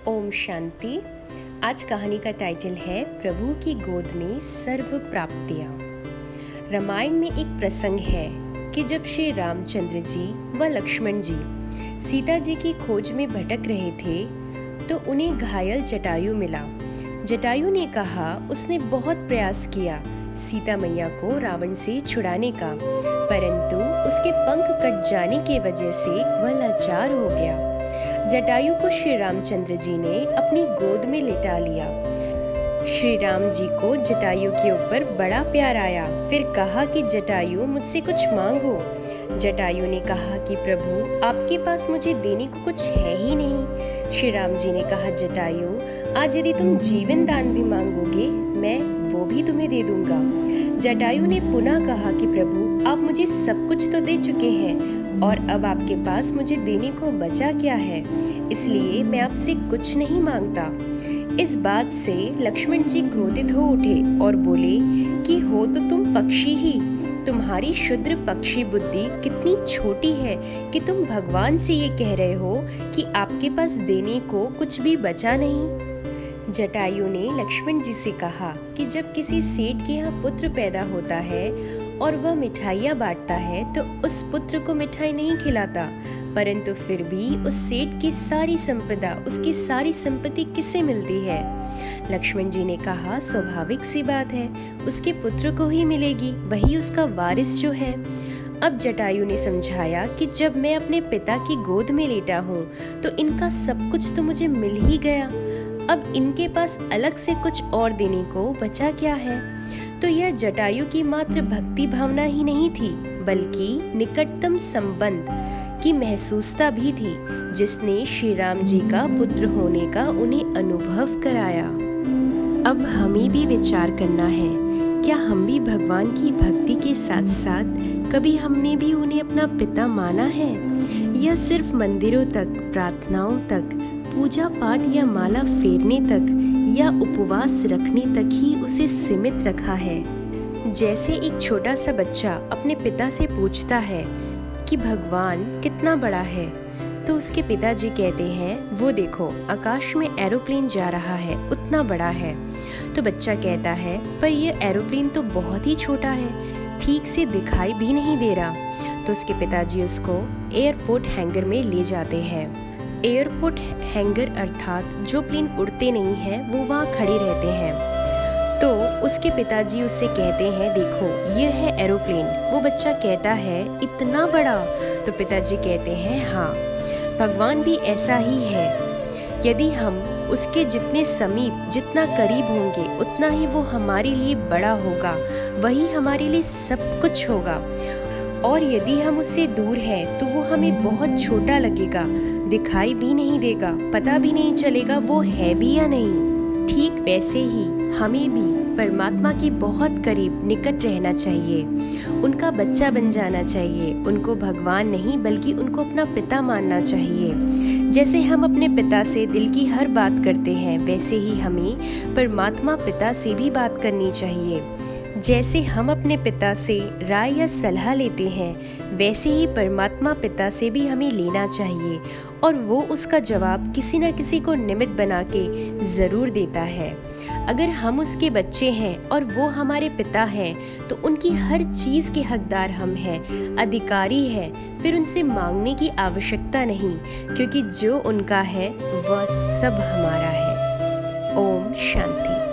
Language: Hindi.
ओम शांति। आज कहानी का टाइटल है प्रभु की गोद में सर्व प्राप्तियां। रामायण में एक प्रसंग है कि जब श्री रामचंद्र जी व लक्ष्मण जी सीता जी की खोज में भटक रहे थे तो उन्हें घायल जटायु मिला। जटायु ने कहा उसने बहुत प्रयास किया सीता मैया को रावण से छुड़ाने का, परंतु उसके पंख कट जाने की वजह से वह लाचार हो गया। जटायु को श्री रामचंद्र जी ने अपनी गोद में लिटा लिया। श्री राम जी को जटायु के ऊपर बड़ा प्यार आया। फिर कहा कि जटायु मुझसे कुछ मांगो। जटायु ने कहा कि प्रभु आपके पास मुझे देने को कुछ है ही नहीं। श्री राम जी ने कहा जटायु आज यदि तुम जीवन दान भी मांगोगे मैं वो भी तुम्हें दे दूंगा। जटायु ने पुनः कहा कि प्रभु आप मुझे सब कुछ तो दे चुके हैं और अब आपके पास मुझे देने को बचा क्या है, इसलिए मैं आपसे कुछ नहीं मांगता। इस बात से लक्ष्मण जी क्रोधित हो उठे और बोले कि हो तो तुम पक्षी ही, तुम्हारी क्षुद्र पक्षी बुद्धि कितनी छोटी है कि तुम भगवान से ये कह रहे हो कि आपके पास देने को कुछ भी बचा नहीं। जटायु ने लक्ष्मण जी से कहा कि जब किसी सेठ के यहाँ पुत्र पैदा होता है और वह मिठाइयाँ बांटता है तो उस पुत्र को मिठाई नहीं खिलाता, परंतु फिर भी उस सेठ की सारी संपदा, उसकी सारी संपत्ति किसे मिलती है? लक्ष्मण जी ने कहा स्वाभाविक सी बात है, उसके पुत्र को ही मिलेगी, वही उसका वारिस जो है। अब जटायु ने समझाया कि जब मैं अपने पिता की गोद में लेटा हूँ तो इनका सब कुछ तो मुझे मिल ही गया, अब इनके पास अलग से कुछ और देने को बचा क्या है? तो यह जटायु की मात्र भक्ति भावना ही नहीं थी, बल्कि निकटतम संबंध की महसूसता भी थी, जिसने श्री राम जी का पुत्र होने का उन्हें अनुभव कराया। अब हमें भी विचार करना है, क्या हम भी भगवान की भक्ति के साथ साथ कभी हमने भी उन्हें अपना पिता माना है, या सिर्फ मंदिरों तक, प्रार्थनाओं तक, पूजा पाठ या माला फेरने तक या उपवास रखने तक ही उसे सीमित रखा है? जैसे एक छोटा सा बच्चा अपने पिता से पूछता है कि भगवान कितना बड़ा है, तो उसके पिताजी कहते हैं वो देखो आकाश में एरोप्लेन जा रहा है, उतना बड़ा है। तो बच्चा कहता है पर ये एरोप्लेन तो बहुत ही छोटा है, ठीक से दिखाई भी नहीं दे रहा। तो उसके पिताजी उसको एयरपोर्ट हैंगर में ले जाते हैं। एयरपोर्ट हैंगर अर्थात जो प्लेन उड़ते नहीं हैं वो वहाँ खड़े रहते हैं। तो उसके पिताजी उससे कहते हैं देखो ये है एरोप्लेन। वो बच्चा कहता है इतना बड़ा? तो पिताजी कहते हैं हाँ, भगवान भी ऐसा ही है, यदि हम उसके जितने समीप, जितना करीब होंगे उतना ही वो हमारे लिए बड़ा होगा, वही हमारे लिए सब कुछ होगा। और यदि हम उससे दूर हैं तो वो हमें बहुत छोटा लगेगा, दिखाई भी नहीं देगा, पता भी नहीं चलेगा वो है भी या नहीं। ठीक वैसे ही हमें भी परमात्मा के बहुत करीब, निकट रहना चाहिए, उनका बच्चा बन जाना चाहिए, उनको भगवान नहीं बल्कि उनको अपना पिता मानना चाहिए। जैसे हम अपने पिता से दिल की हर बात करते हैं, वैसे ही हमें परमात्मा पिता से भी बात करनी चाहिए। जैसे हम अपने पिता से राय या सलाह लेते हैं, वैसे ही परमात्मा पिता से भी हमें लेना चाहिए, और वो उसका जवाब किसी न किसी को निमित्त बना के ज़रूर देता है। अगर हम उसके बच्चे हैं और वो हमारे पिता हैं तो उनकी हर चीज़ के हकदार हम हैं, अधिकारी हैं, फिर उनसे मांगने की आवश्यकता नहीं, क्योंकि जो उनका है वह सब हमारा है। ओम शांति।